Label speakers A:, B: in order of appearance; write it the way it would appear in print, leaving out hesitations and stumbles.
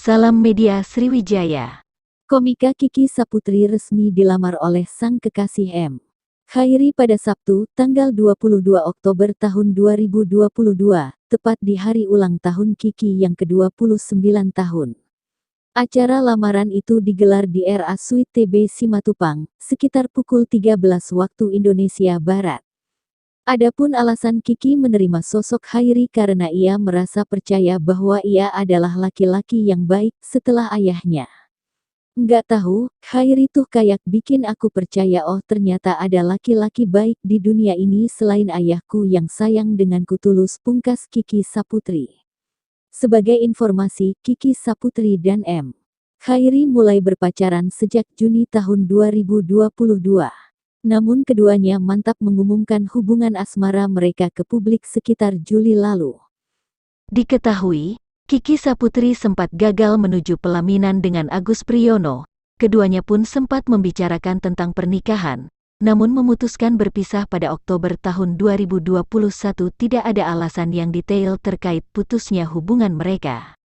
A: Salam Media Sriwijaya.
B: Komika Kiki Saputri resmi dilamar oleh sang kekasih M. Khairi pada Sabtu, tanggal 22 Oktober tahun 2022, tepat di hari ulang tahun Kiki yang ke-29 tahun. Acara lamaran itu digelar di RA Suite TB Simatupang, sekitar pukul 13 waktu Indonesia Barat. Adapun alasan Kiki menerima sosok Khairi karena ia merasa percaya bahwa ia adalah laki-laki yang baik setelah ayahnya. Nggak tahu, Khairi tuh kayak bikin aku percaya ternyata ada laki-laki baik di dunia ini selain ayahku yang sayang denganku, tulus pungkas Kiki Saputri. Sebagai informasi, Kiki Saputri dan M. Khairi mulai berpacaran sejak Juni tahun 2022. Namun keduanya mantap mengumumkan hubungan asmara mereka ke publik sekitar Juli lalu.
A: Diketahui, Kiki Saputri sempat gagal menuju pelaminan dengan Agus Priyono. Keduanya pun sempat membicarakan tentang pernikahan, namun memutuskan berpisah pada Oktober tahun 2021. Tidak ada alasan yang detail terkait putusnya hubungan mereka.